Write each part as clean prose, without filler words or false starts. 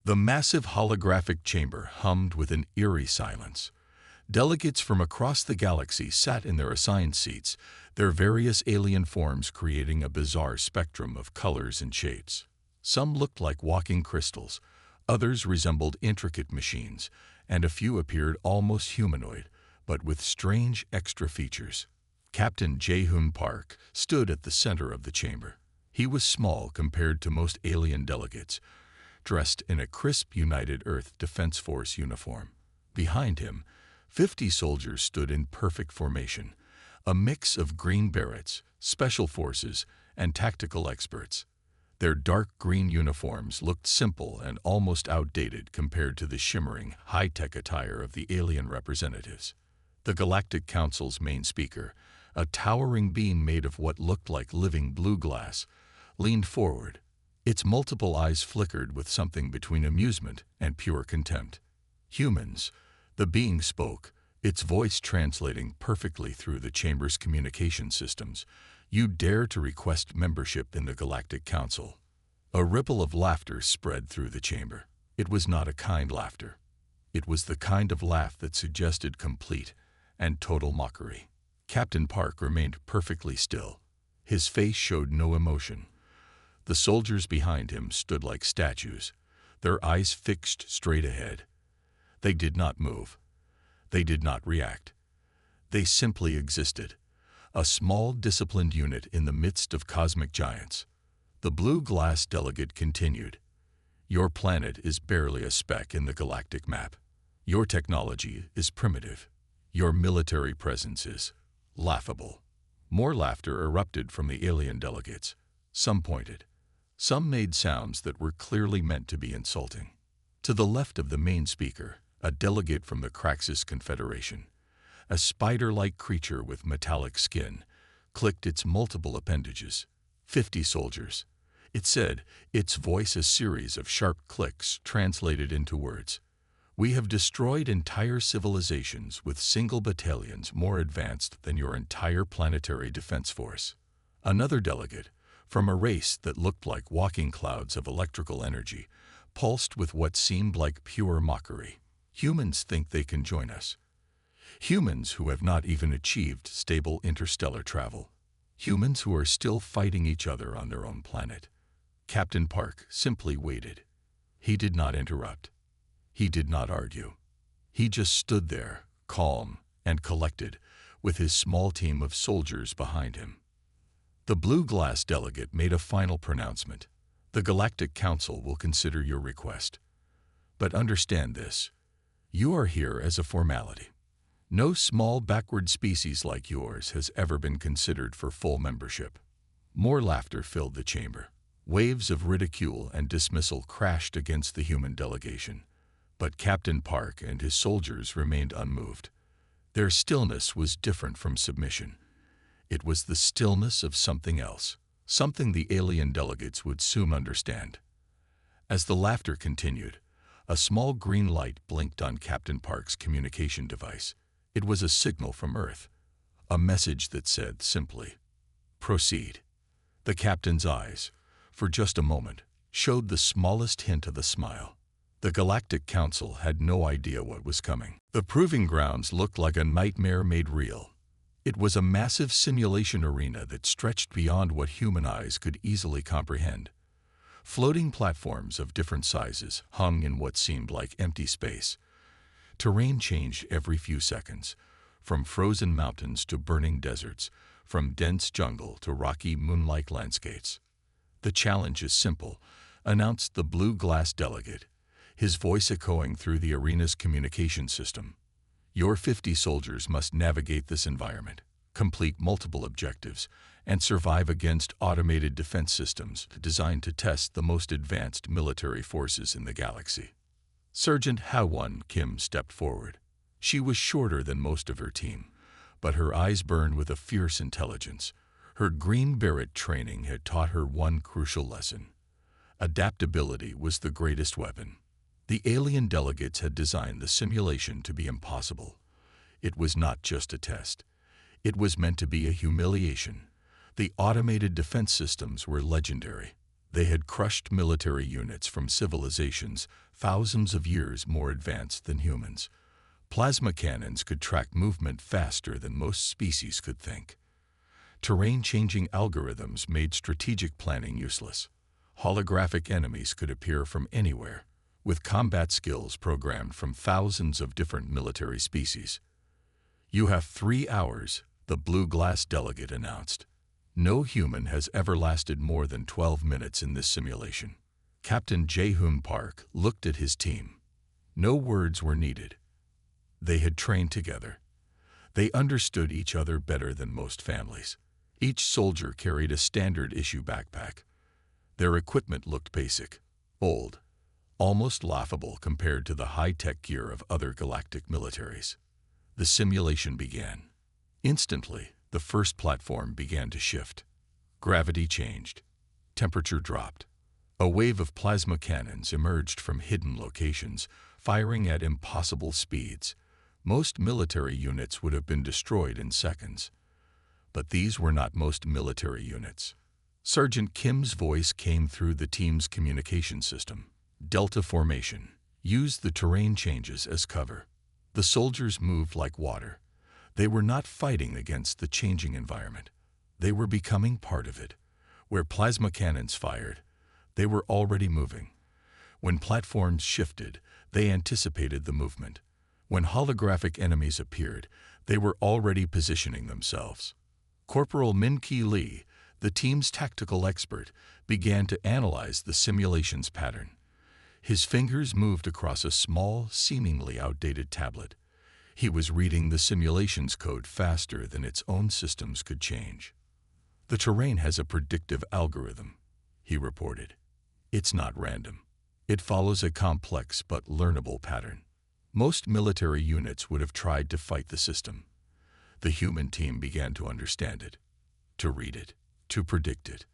The massive holographic chamber hummed with an eerie silence. Delegates from across the galaxy sat in their assigned seats, their various alien forms creating a bizarre spectrum of colors and shapes. Some looked like walking crystals, others resembled intricate machines, and a few appeared almost humanoid, but with strange extra features. Captain Jae-hoon Park stood at the center of the chamber. He was small compared to most alien delegates, dressed in a crisp United Earth Defense Force uniform. Behind him, 50 soldiers stood in perfect formation, a mix of green berets, special forces, and tactical experts. Their dark green uniforms looked simple and almost outdated compared to the shimmering, high-tech attire of the alien representatives. The Galactic Council's main speaker, a towering being made of what looked like living blue glass, leaned forward. Its multiple eyes flickered with something between amusement and pure contempt. "Humans," the being spoke, its voice translating perfectly through the chamber's communication systems. "You dare to request membership in the Galactic Council." A ripple of laughter spread through the chamber. It was not a kind laughter. It was the kind of laugh that suggested complete and total mockery. Captain Park remained perfectly still. His face showed no emotion. The soldiers behind him stood like statues, their eyes fixed straight ahead. They did not move. They did not react. They simply existed, a small, disciplined unit in the midst of cosmic giants. The blue glass delegate continued. "Your planet is barely a speck in the galactic map. Your technology is primitive. Your military presence is laughable." More laughter erupted from the alien delegates. Some pointed. Some made sounds that were clearly meant to be insulting. To the left of the main speaker, a delegate from the Craxus Confederation, a spider-like creature with metallic skin, clicked its multiple appendages. 50 soldiers. It said, its voice a series of sharp clicks translated into words. "We have destroyed entire civilizations with single battalions more advanced than your entire planetary defense force." Another delegate, from a race that looked like walking clouds of electrical energy, pulsed with what seemed like pure mockery. "Humans think they can join us. Humans who have not even achieved stable interstellar travel. Humans who are still fighting each other on their own planet." Captain Park simply waited. He did not interrupt. He did not argue. He just stood there, calm and collected, with his small team of soldiers behind him. The blue glass delegate made a final pronouncement. "The Galactic Council will consider your request. But understand this. You are here as a formality. No small backward species like yours has ever been considered for full membership." More laughter filled the chamber. Waves of ridicule and dismissal crashed against the human delegation. But Captain Park and his soldiers remained unmoved. Their stillness was different from submission. It was the stillness of something else, something the alien delegates would soon understand. As the laughter continued, a small green light blinked on Captain Park's communication device. It was a signal from Earth, a message that said simply, "Proceed." The captain's eyes, for just a moment, showed the smallest hint of a smile. The Galactic Council had no idea what was coming. The proving grounds looked like a nightmare made real. It was a massive simulation arena that stretched beyond what human eyes could easily comprehend. Floating platforms of different sizes hung in what seemed like empty space. Terrain changed every few seconds, from frozen mountains to burning deserts, from dense jungle to rocky moon-like landscapes. "The challenge is simple," announced the blue glass delegate, his voice echoing through the arena's communication system. "Your 50 soldiers must navigate this environment, complete multiple objectives, and survive against automated defense systems designed to test the most advanced military forces in the galaxy." Sergeant Ha-won Kim stepped forward. She was shorter than most of her team, but her eyes burned with a fierce intelligence. Her green beret training had taught her one crucial lesson. Adaptability was the greatest weapon. The alien delegates had designed the simulation to be impossible. It was not just a test. It was meant to be a humiliation. The automated defense systems were legendary. They had crushed military units from civilizations thousands of years more advanced than humans. Plasma cannons could track movement faster than most species could think. Terrain-changing algorithms made strategic planning useless. Holographic enemies could appear from anywhere, with combat skills programmed from thousands of different military species. "You have 3 hours," the blue glass delegate announced. "No human has ever lasted more than 12 minutes in this simulation." Captain Jae-hoon Park looked at his team. No words were needed. They had trained together. They understood each other better than most families. Each soldier carried a standard-issue backpack. Their equipment looked basic, old, almost laughable compared to the high-tech gear of other galactic militaries. The simulation began. Instantly, the first platform began to shift. Gravity changed. Temperature dropped. A wave of plasma cannons emerged from hidden locations, firing at impossible speeds. Most military units would have been destroyed in seconds. But these were not most military units. Sergeant Kim's voice came through the team's communication system. "Delta formation. Use the terrain changes as cover." The soldiers moved like water. They were not fighting against the changing environment. They were becoming part of it. Where plasma cannons fired, they were already moving. When platforms shifted, they anticipated the movement. When holographic enemies appeared, they were already positioning themselves. Corporal Min-Ki Lee, the team's tactical expert, began to analyze the simulation's pattern. His fingers moved across a small, seemingly outdated tablet. He was reading the simulation's code faster than its own systems could change. "The terrain has a predictive algorithm," he reported. "It's not random. It follows a complex but learnable pattern." Most military units would have tried to fight the system. The human team began to understand it, to read it, to predict it.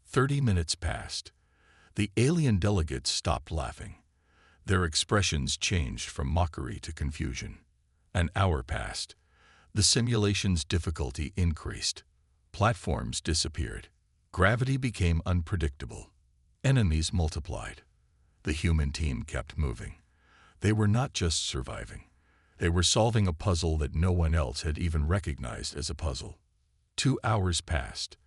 30 minutes passed. The alien delegates stopped laughing. Their expressions changed from mockery to confusion. An hour passed. The simulation's difficulty increased. Platforms disappeared. Gravity became unpredictable. Enemies multiplied. The human team kept moving. They were not just surviving. They were solving a puzzle that no one else had even recognized as a puzzle. 2 hours passed.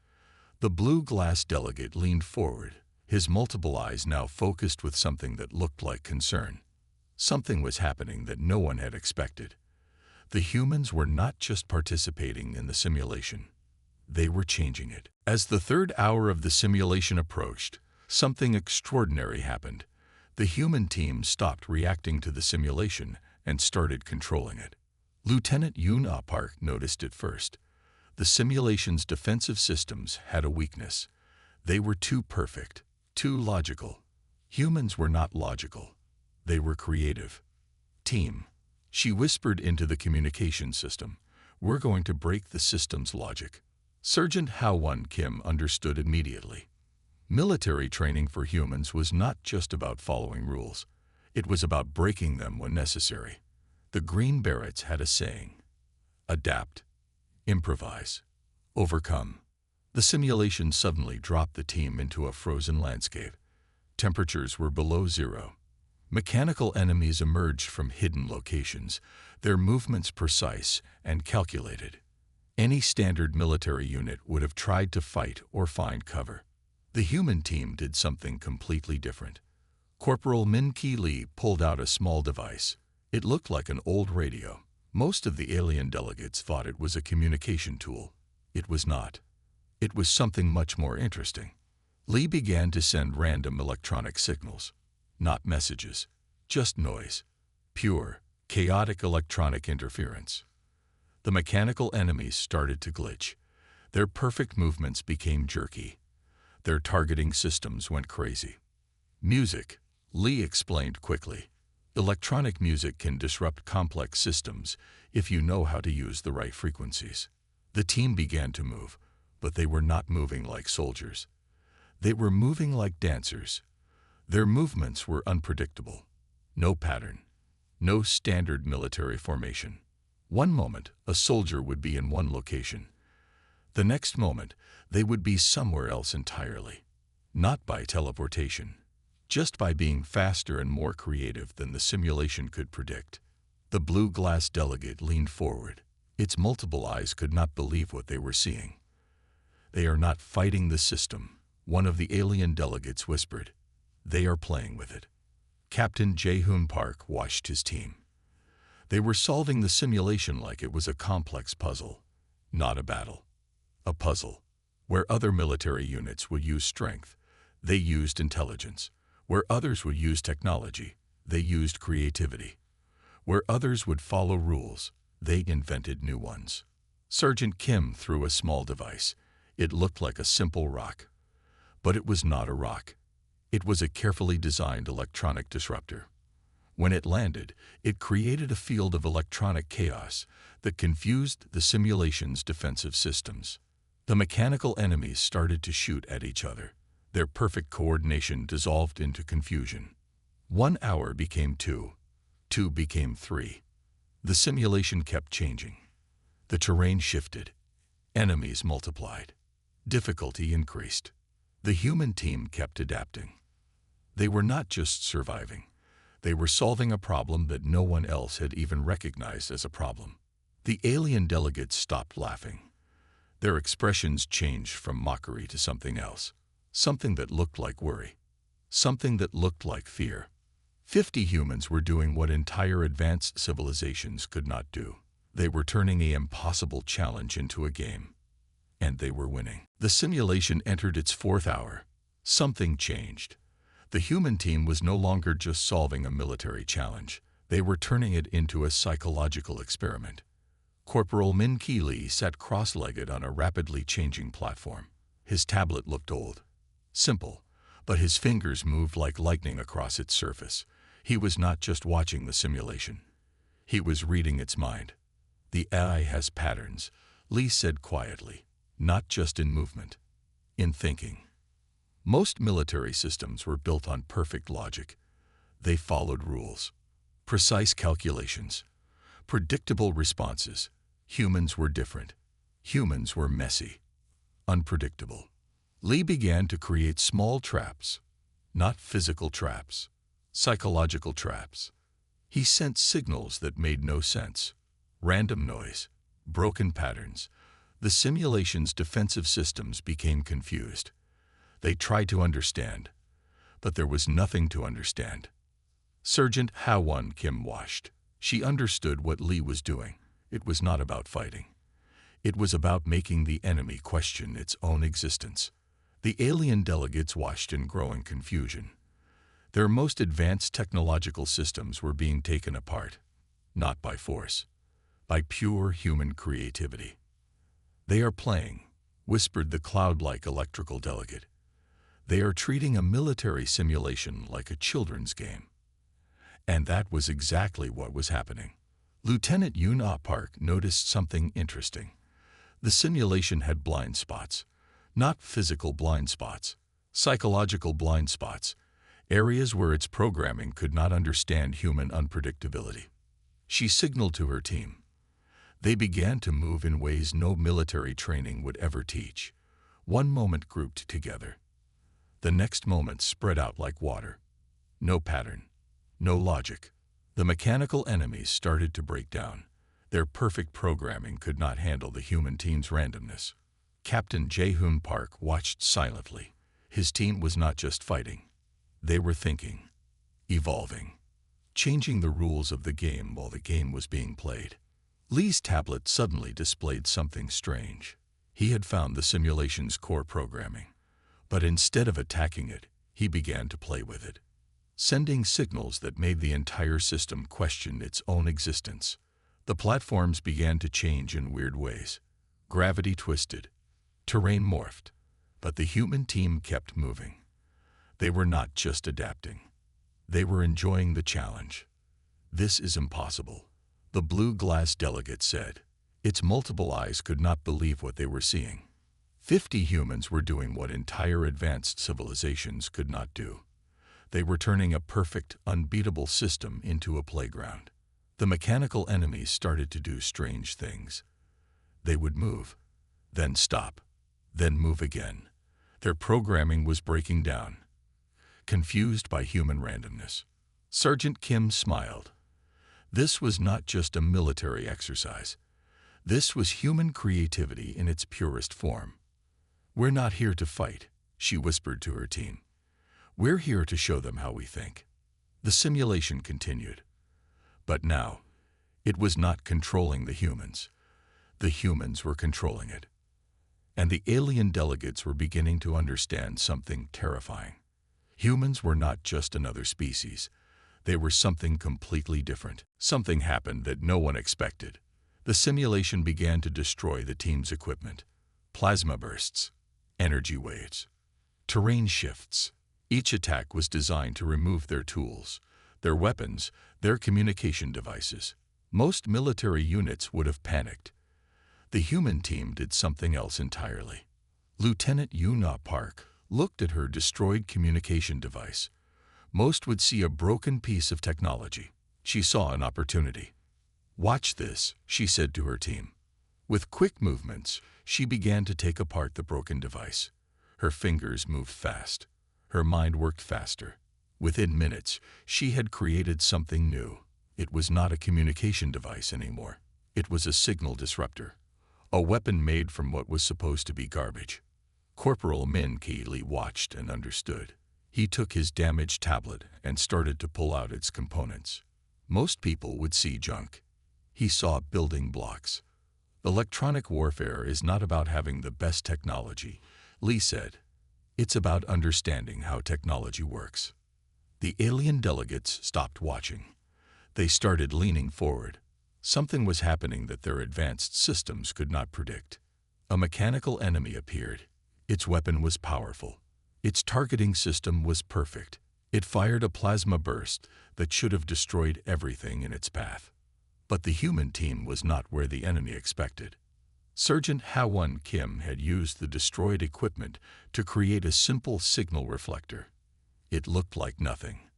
The blue glass delegate leaned forward, his multiple eyes now focused with something that looked like concern. Something was happening that no one had expected. The humans were not just participating in the simulation. They were changing it. As the 3rd hour of the simulation approached, something extraordinary happened. The human team stopped reacting to the simulation and started controlling it. Lieutenant Yoon-ah Park noticed it first. The simulation's defensive systems had a weakness. They were too perfect, too logical. Humans were not logical. They were creative. "Team," she whispered into the communication system, "we're going to break the system's logic." Sergeant Hao-won Kim understood immediately. Military training for humans was not just about following rules. It was about breaking them when necessary. The Green Berets had a saying: adapt, improvise, overcome. The simulation suddenly dropped the team into a frozen landscape. Temperatures were below zero. Mechanical enemies emerged from hidden locations, their movements precise and calculated. Any standard military unit would have tried to fight or find cover. The human team did something completely different. Corporal Min-Ki Lee pulled out a small device. It looked like an old radio. Most of the alien delegates thought it was a communication tool. It was not. It was something much more interesting. Lee began to send random electronic signals. Not messages, just noise. Pure, chaotic electronic interference. The mechanical enemies started to glitch. Their perfect movements became jerky. Their targeting systems went crazy. Music, Lee explained quickly. Electronic music can disrupt complex systems if you know how to use the right frequencies. The team began to move, but they were not moving like soldiers. They were moving like dancers. Their movements were unpredictable. No pattern. No standard military formation. One moment, a soldier would be in one location. The next moment, they would be somewhere else entirely. Not by teleportation, just by being faster and more creative than the simulation could predict. The blue glass delegate leaned forward. Its multiple eyes could not believe what they were seeing. "They are not fighting the system," one of the alien delegates whispered. "They are playing with it." Captain Jae-hoon Park watched his team. They were solving the simulation like it was a complex puzzle, not a battle. A puzzle. Where other military units would use strength, they used intelligence. Where others would use technology, they used creativity. Where others would follow rules, they invented new ones. Sergeant Kim threw a small device. It looked like a simple rock. But it was not a rock. It was a carefully designed electronic disruptor. When it landed, it created a field of electronic chaos that confused the simulation's defensive systems. The mechanical enemies started to shoot at each other. Their perfect coordination dissolved into confusion. 1 hour became 2. 2 became 3. The simulation kept changing. The terrain shifted. Enemies multiplied. Difficulty increased. The human team kept adapting. They were not just surviving. They were solving a problem that no one else had even recognized as a problem. The alien delegates stopped laughing. Their expressions changed from mockery to something else. Something that looked like worry. Something that looked like fear. 50 humans were doing what entire advanced civilizations could not do. They were turning an impossible challenge into a game. And they were winning. The simulation entered its 4th hour. Something changed. The human team was no longer just solving a military challenge. They were turning it into a psychological experiment. Corporal Min Ki Lee sat cross-legged on a rapidly changing platform. His tablet looked old. Simple, but his fingers moved like lightning across its surface. He was not just watching the simulation. He was reading its mind. "The AI has patterns," Lee said quietly, "not just in movement, in thinking." Most military systems were built on perfect logic. They followed rules, precise calculations, predictable responses. Humans were different. Humans were messy, unpredictable. Lee began to create small traps, not physical traps, psychological traps. He sent signals that made no sense. Random noise, broken patterns. The simulation's defensive systems became confused. They tried to understand, but there was nothing to understand. Sergeant Ha-won Kim watched. She understood what Lee was doing. It was not about fighting. It was about making the enemy question its own existence. The alien delegates watched in growing confusion. Their most advanced technological systems were being taken apart, not by force, by pure human creativity. "They are playing," whispered the cloud-like electrical delegate. "They are treating a military simulation like a children's game." And that was exactly what was happening. Lieutenant Yoon-ah Park noticed something interesting. The simulation had blind spots. Not physical blind spots, psychological blind spots, areas where its programming could not understand human unpredictability. She signaled to her team. They began to move in ways no military training would ever teach. One moment grouped together. The next moment spread out like water. No pattern, no logic. The mechanical enemies started to break down. Their perfect programming could not handle the human team's randomness. Captain Jae-hoon Park watched silently. His team was not just fighting. They were thinking, evolving, changing the rules of the game while the game was being played. Lee's tablet suddenly displayed something strange. He had found the simulation's core programming. But instead of attacking it, he began to play with it, sending signals that made the entire system question its own existence. The platforms began to change in weird ways. Gravity twisted. Terrain morphed, but the human team kept moving. They were not just adapting. They were enjoying the challenge. "This is impossible," the blue glass delegate said. Its multiple eyes could not believe what they were seeing. 50 humans were doing what entire advanced civilizations could not do. They were turning a perfect, unbeatable system into a playground. The mechanical enemies started to do strange things. They would move, then stop, then move again. Their programming was breaking down, confused by human randomness. Sergeant Kim smiled. This was not just a military exercise. This was human creativity in its purest form. "We're not here to fight," she whispered to her team. "We're here to show them how we think." The simulation continued. But now, it was not controlling the humans. The humans were controlling it. And the alien delegates were beginning to understand something terrifying. Humans were not just another species. They were something completely different. Something happened that no one expected. The simulation began to destroy the team's equipment. Plasma bursts, energy waves, terrain shifts. Each attack was designed to remove their tools, their weapons, their communication devices. Most military units would have panicked. The human team did something else entirely. Lieutenant Yuna Park looked at her destroyed communication device. Most would see a broken piece of technology. She saw an opportunity. "Watch this," she said to her team. With quick movements, she began to take apart the broken device. Her fingers moved fast. Her mind worked faster. Within minutes, she had created something new. It was not a communication device anymore. It was a signal disruptor. A weapon made from what was supposed to be garbage. Corporal Min Ki watched and understood. He took his damaged tablet and started to pull out its components. Most people would see junk. He saw building blocks. "Electronic warfare is not about having the best technology," Lee said. "It's about understanding how technology works." The alien delegates stopped watching. They started leaning forward. Something was happening that their advanced systems could not predict. A mechanical enemy appeared. Its weapon was powerful. Its targeting system was perfect. It fired a plasma burst that should have destroyed everything in its path. But the human team was not where the enemy expected. Sergeant Ha-won Kim had used the destroyed equipment to create a simple signal reflector. It looked like nothing.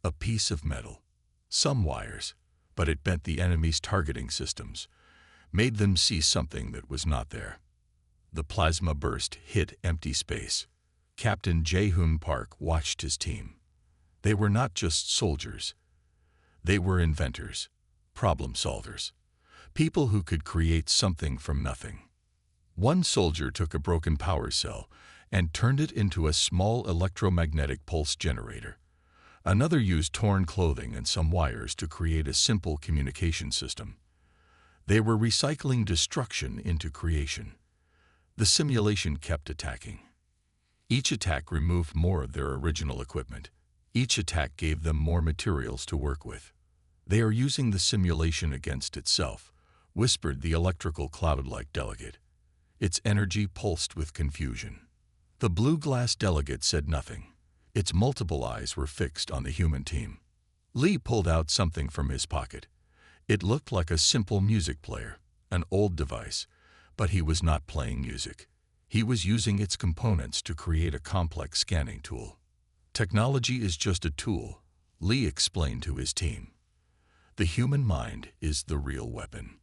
A piece of metal. Some wires. But it bent the enemy's targeting systems, made them see something that was not there. The plasma burst hit empty space. Captain Jae-hoon Park watched his team. They were not just soldiers. They were inventors, problem solvers, people who could create something from nothing. One soldier took a broken power cell and turned it into a small electromagnetic pulse generator. Another used torn clothing and some wires to create a simple communication system. They were recycling destruction into creation. The simulation kept attacking. Each attack removed more of their original equipment. Each attack gave them more materials to work with. "They are using the simulation against itself," whispered the electrical cloud-like delegate. Its energy pulsed with confusion. The blue glass delegate said nothing. Its multiple eyes were fixed on the human team. Lee pulled out something from his pocket. It looked like a simple music player, an old device, but he was not playing music. He was using its components to create a complex scanning tool. "Technology is just a tool," Lee explained to his team. "The human mind is the real weapon."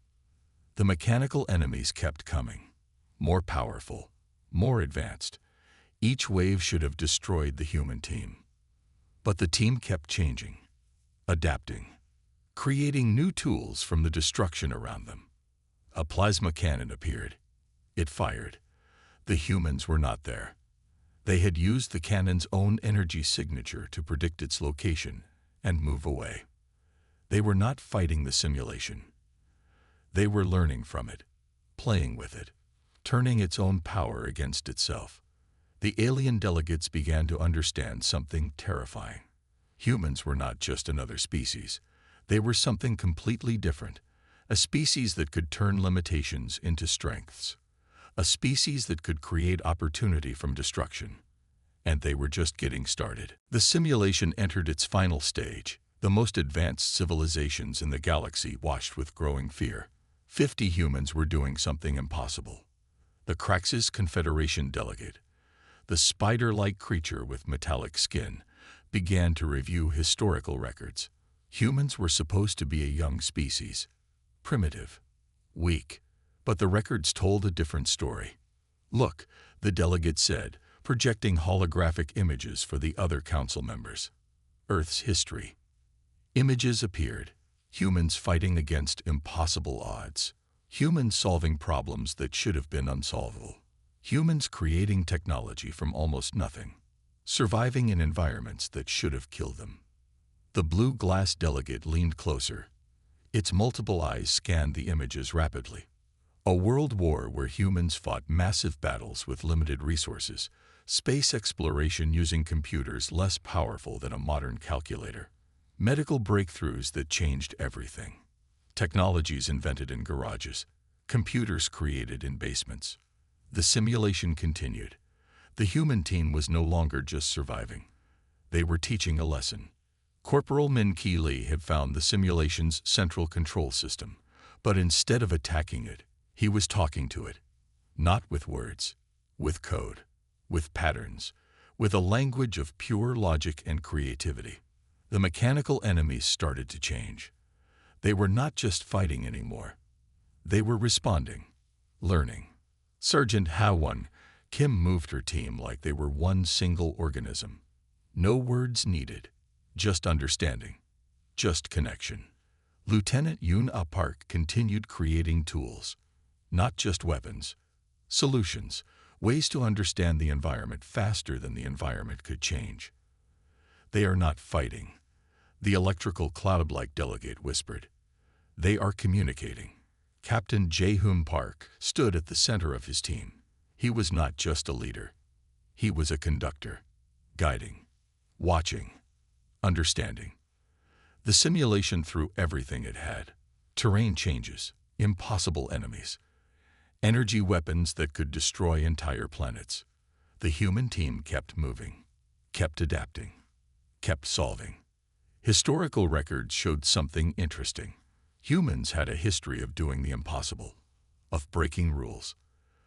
The mechanical enemies kept coming. More powerful, more advanced. Each wave should have destroyed the human team. But the team kept changing, adapting, creating new tools from the destruction around them. A plasma cannon appeared. It fired. The humans were not there. They had used the cannon's own energy signature to predict its location and move away. They were not fighting the simulation. They were learning from it, playing with it, turning its own power against itself. The alien delegates began to understand something terrifying. Humans were not just another species. They were something completely different, a species that could turn limitations into strengths, a species that could create opportunity from destruction. And they were just getting started. The simulation entered its final stage. The most advanced civilizations in the galaxy watched with growing fear. 50 humans were doing something impossible. The Kraxus Confederation delegate, the spider-like creature with metallic skin, began to review historical records. Humans were supposed to be a young species, primitive, weak, but the records told a different story. "Look," the delegate said, projecting holographic images for the other council members. Earth's history. Images appeared. Humans fighting against impossible odds. Humans solving problems that should have been unsolvable. Humans creating technology from almost nothing. Surviving in environments that should have killed them. The blue glass delegate leaned closer. Its multiple eyes scanned the images rapidly. A world war where humans fought massive battles with limited resources. Space exploration using computers less powerful than a modern calculator. Medical breakthroughs that changed everything. Technologies invented in garages. Computers created in basements. The simulation continued. The human team was no longer just surviving. They were teaching a lesson. Corporal Min Ki Lee had found the simulation's central control system, but instead of attacking it, he was talking to it. Not with words, with code, with patterns, with a language of pure logic and creativity. The mechanical enemies started to change. They were not just fighting anymore. They were responding, learning. Sergeant Ha-Won Kim moved her team like they were one single organism. No words needed. Just understanding, just connection. Lieutenant Yoon-Ah Park continued creating tools, not just weapons, solutions, ways to understand the environment faster than the environment could change. They are not fighting, the electrical cloud-like delegate whispered. They are communicating. Captain Jae-Hoon Park stood at the center of his team. He was not just a leader. He was a conductor, guiding, watching, understanding. The simulation threw everything it had. Terrain changes, impossible enemies, energy weapons that could destroy entire planets. The human team kept moving, kept adapting, kept solving. Historical records showed something interesting. Humans had a history of doing the impossible, of breaking rules,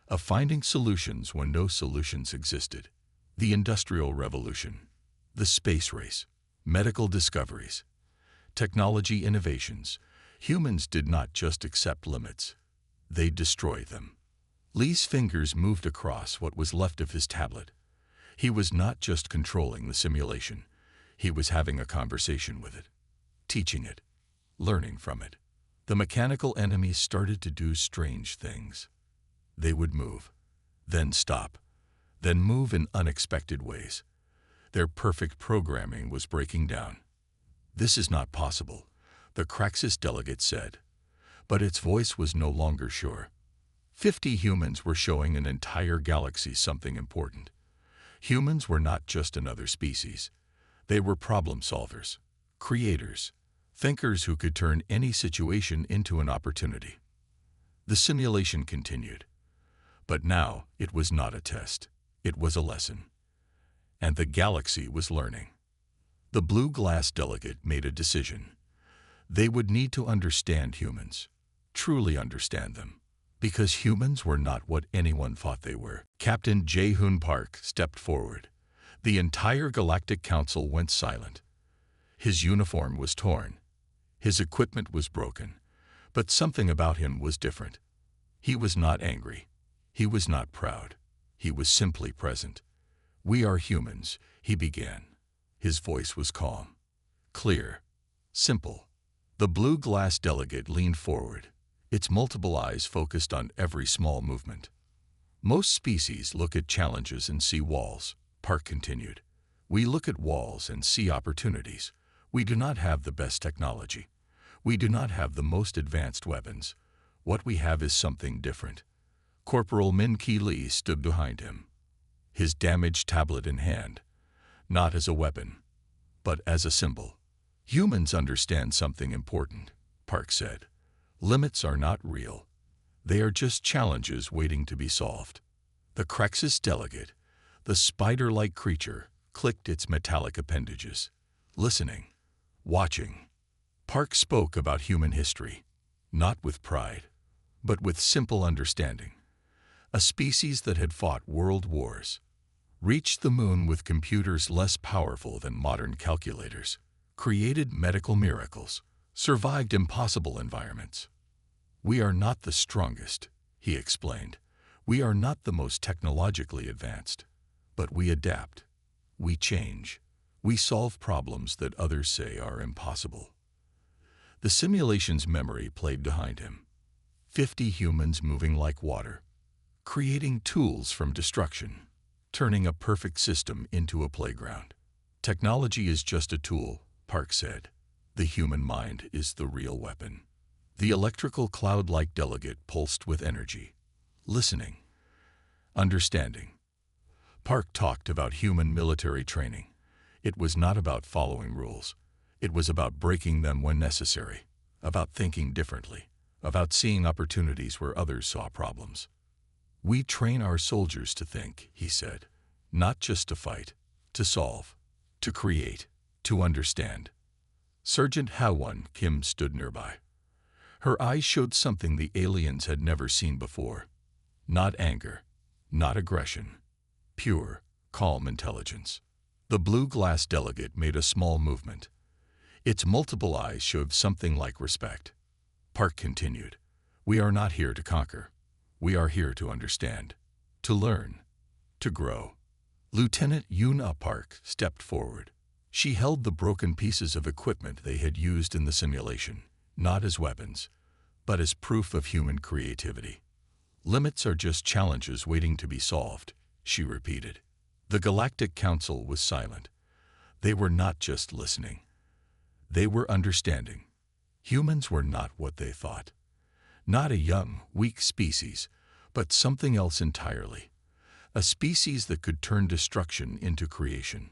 of finding solutions when no solutions existed. The Industrial Revolution, the space race, medical discoveries, technology innovations. Humans did not just accept limits. They destroyed them. Lee's fingers moved across what was left of his tablet. He was not just controlling the simulation. He was having a conversation with it, teaching it, learning from it. The mechanical enemies started to do strange things. They would move, then stop, then move in unexpected ways. Their perfect programming was breaking down. This is not possible, the Craxus delegate said. But its voice was no longer sure. 50 humans were showing an entire galaxy something important. Humans were not just another species. They were problem solvers, creators, thinkers who could turn any situation into an opportunity. The simulation continued. But now it was not a test. It was a lesson. And the galaxy was learning. The blue glass delegate made a decision. They would need to understand humans, truly understand them, because humans were not what anyone thought they were. Captain Jae-Hoon Park stepped forward. The entire Galactic Council went silent. His uniform was torn. His equipment was broken. But something about him was different. He was not angry. He was not proud. He was simply present. "We are humans," he began. His voice was calm, clear, simple. The blue glass delegate leaned forward, its multiple eyes focused on every small movement. "Most species look at challenges and see walls," Park continued. "We look at walls and see opportunities. We do not have the best technology. We do not have the most advanced weapons. What we have is something different." Corporal Min Ki Lee stood behind him, his damaged tablet in hand, not as a weapon, but as a symbol. "Humans understand something important," Park said. "Limits are not real. They are just challenges waiting to be solved." The Craxus delegate, the spider-like creature, clicked its metallic appendages, listening, watching. Park spoke about human history, not with pride, but with simple understanding. A species that had fought world wars, reached the moon with computers less powerful than modern calculators, created medical miracles, survived impossible environments. "We are not the strongest," he explained. "We are not the most technologically advanced. But we adapt. We change. We solve problems that others say are impossible. The simulation's memory played behind him. 50 humans moving like water, creating tools from destruction, turning a perfect system into a playground. Technology is just a tool, Park said. The human mind is the real weapon. The electrical cloud-like delegate pulsed with energy, listening, understanding. Park talked about human military training. It was not about following rules. It was about breaking them when necessary, about thinking differently, about seeing opportunities where others saw problems. We train our soldiers to think, he said, not just to fight, to solve, to create, to understand. Sergeant Ha-1 Kim stood nearby. Her eyes showed something the aliens had never seen before. Not anger, not aggression. Pure, calm intelligence. The blue glass delegate made a small movement. Its multiple eyes showed something like respect. Park continued, "We are not here to conquer. We are here to understand, to learn, to grow." Lieutenant Yuna Park stepped forward. She held the broken pieces of equipment they had used in the simulation, not as weapons, but as proof of human creativity. "Limits are just challenges waiting to be solved," she repeated. The Galactic Council was silent. They were not just listening. They were understanding. Humans were not what they thought. Not a young, weak species, but something else entirely. A species that could turn destruction into creation,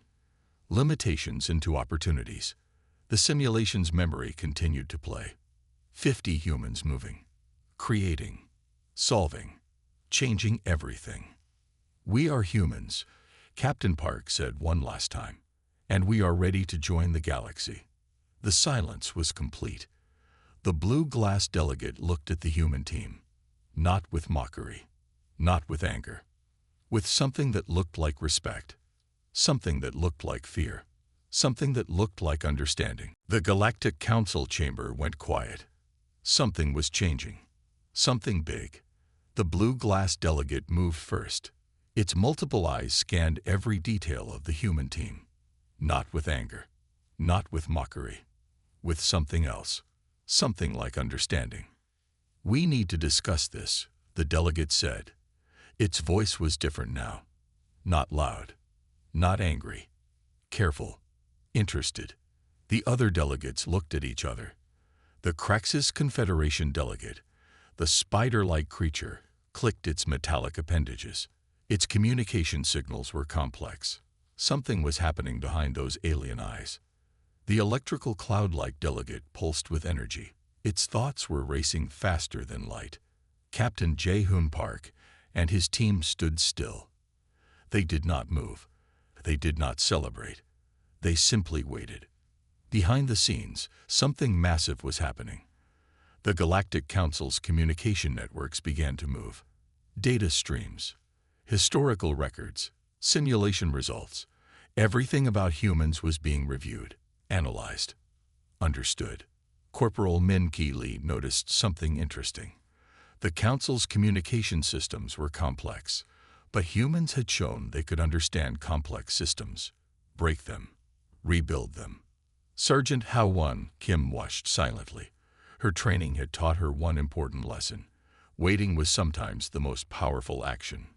limitations into opportunities. The simulation's memory continued to play. 50 humans moving, creating, solving, changing everything. "We are humans," Captain Park said one last time, "and we are ready to join the galaxy." The silence was complete. The blue glass delegate looked at the human team, not with mockery, not with anger, with something that looked like respect, something that looked like fear, something that looked like understanding. The Galactic Council chamber went quiet. Something was changing, something big. The blue glass delegate moved first. Its multiple eyes scanned every detail of the human team, not with anger, not with mockery, with something else, something like understanding. "We need to discuss this," the delegate said. Its voice was different now. Not loud, not angry, careful, interested. The other delegates looked at each other. The Craxus Confederation delegate, the spider-like creature, clicked its metallic appendages. Its communication signals were complex. Something was happening behind those alien eyes. The electrical cloud-like delegate pulsed with energy. Its thoughts were racing faster than light. Captain Jae-hoon Park and his team stood still. They did not move. They did not celebrate. They simply waited. Behind the scenes, something massive was happening. The Galactic Council's communication networks began to move. Data streams, historical records, simulation results. Everything about humans was being reviewed, analyzed, understood. Corporal Min Ki Lee noticed something interesting. The Council's communication systems were complex, but humans had shown they could understand complex systems, break them, rebuild them. Sergeant Ha-1 Kim watched silently. Her training had taught her one important lesson. Waiting was sometimes the most powerful action.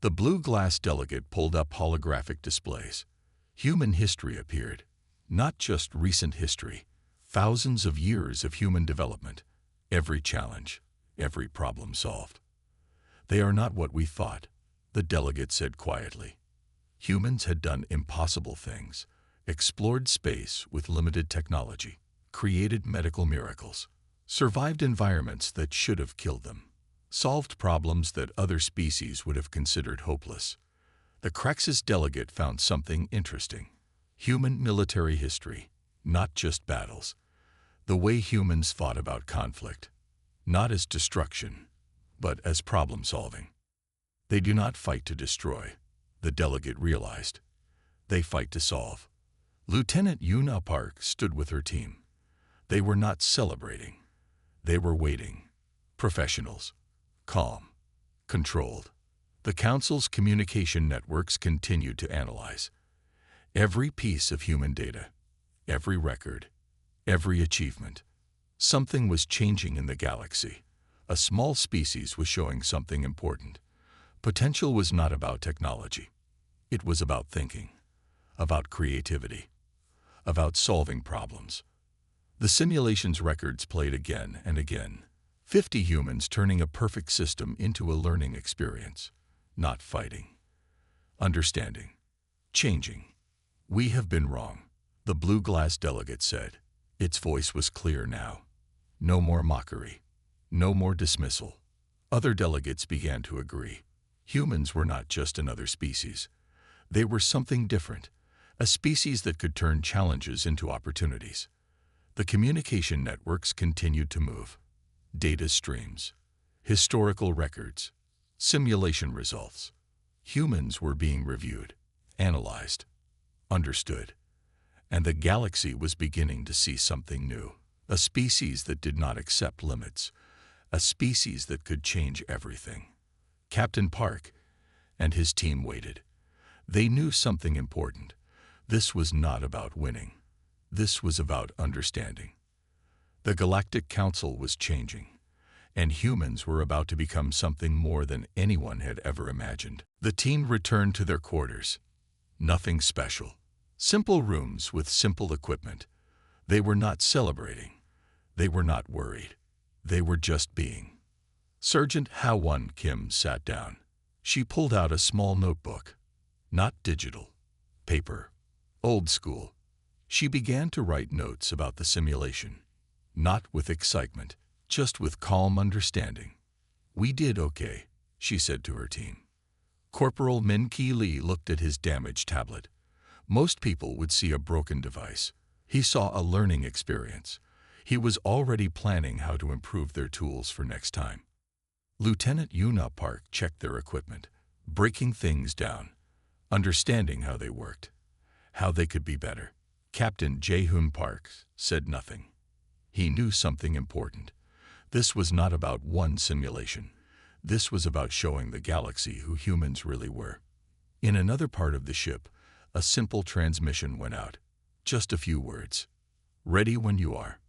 The blue glass delegate pulled up holographic displays. Human history appeared, not just recent history. Thousands of years of human development, every challenge, every problem solved. "They are not what we thought," the delegate said quietly. Humans had done impossible things, explored space with limited technology, created medical miracles, survived environments that should have killed them, solved problems that other species would have considered hopeless. The Craxus delegate found something interesting. Human military history, not just battles. The way humans thought about conflict, not as destruction, but as problem solving. They do not fight to destroy, the delegate realized. They fight to solve. Lieutenant Yuna Park stood with her team. They were not celebrating. They were waiting. Professionals. Calm. Controlled. The Council's communication networks continued to analyze every piece of human data, every record, every achievement. Something was changing in the galaxy. A small species was showing something important. Potential was not about technology. It was about thinking, about creativity, about solving problems. The simulation's records played again and again. 50 humans turning a perfect system into a learning experience. Not fighting. Understanding. Changing. "We have been wrong," the blue glass delegate said. Its voice was clear now. No more mockery. No more dismissal. Other delegates began to agree. Humans were not just another species. They were something different, a species that could turn challenges into opportunities. The communication networks continued to move. Data streams, historical records, simulation results. Humans were being reviewed, analyzed, understood. And the galaxy was beginning to see something new. A species that did not accept limits. A species that could change everything. Captain Park and his team waited. They knew something important. This was not about winning. This was about understanding. The Galactic Council was changing, and humans were about to become something more than anyone had ever imagined. The team returned to their quarters. Nothing special. Simple rooms with simple equipment. They were not celebrating. They were not worried. They were just being. Sergeant Ha-1 Kim sat down. She pulled out a small notebook. Not digital. Paper. Old school. She began to write notes about the simulation. Not with excitement, just with calm understanding. "We did okay," she said to her team. Corporal Min Ki Lee looked at his damaged tablet. Most people would see a broken device. He saw a learning experience. He was already planning how to improve their tools for next time. Lieutenant Yuna Park checked their equipment, breaking things down, understanding how they worked, how they could be better. Captain Jae-hoon Park said nothing. He knew something important. This was not about one simulation. This was about showing the galaxy who humans really were. In another part of the ship, a simple transmission went out. Just a few words. "Ready when you are."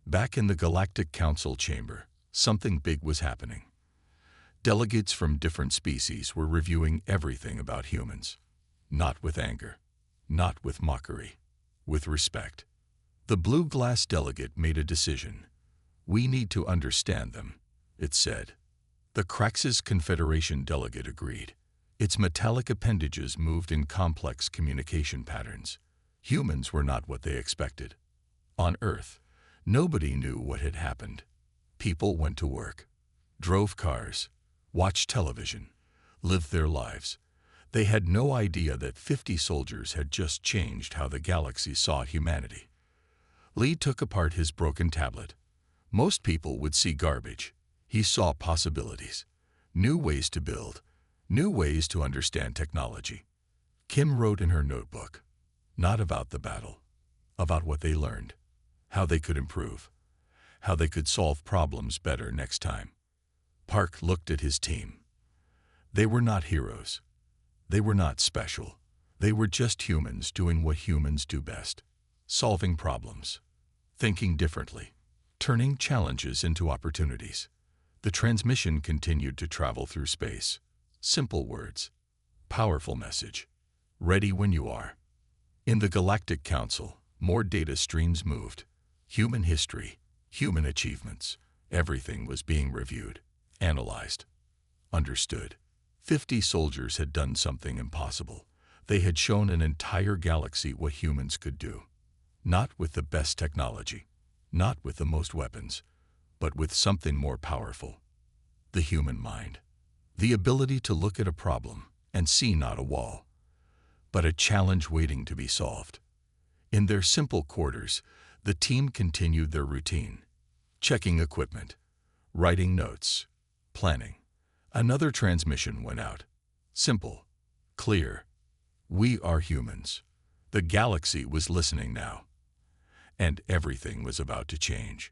Back in the Galactic Council chamber, something big was happening. Delegates from different species were reviewing everything about humans. Not with anger. Not with mockery. With respect. The blue glass delegate made a decision. "We need to understand them," it said. The Kraxus Confederation delegate agreed. Its metallic appendages moved in complex communication patterns. Humans were not what they expected. On Earth, nobody knew what had happened. People went to work, drove cars, watched television, lived their lives. They had no idea that 50 soldiers had just changed how the galaxy saw humanity. Lee took apart his broken tablet. Most people would see garbage. He saw possibilities, new ways to build, new ways to understand technology. Kim wrote in her notebook, not about the battle, about what they learned, how they could improve, how they could solve problems better next time. Park looked at his team. They were not heroes. They were not special. They were just humans doing what humans do best. Solving problems, thinking differently, turning challenges into opportunities. The transmission continued to travel through space. Simple words. Powerful message. "Ready when you are." In the Galactic Council, more data streams moved. Human history, human achievements, everything was being reviewed, analyzed, understood. 50 soldiers had done something impossible. They had shown an entire galaxy what humans could do. Not with the best technology, not with the most weapons, but with something more powerful. The human mind. The ability to look at a problem and see not a wall, but a challenge waiting to be solved. In their simple quarters, the team continued their routine, checking equipment, writing notes, planning. Another transmission went out. Simple, clear. "We are humans." The galaxy was listening now, and everything was about to change.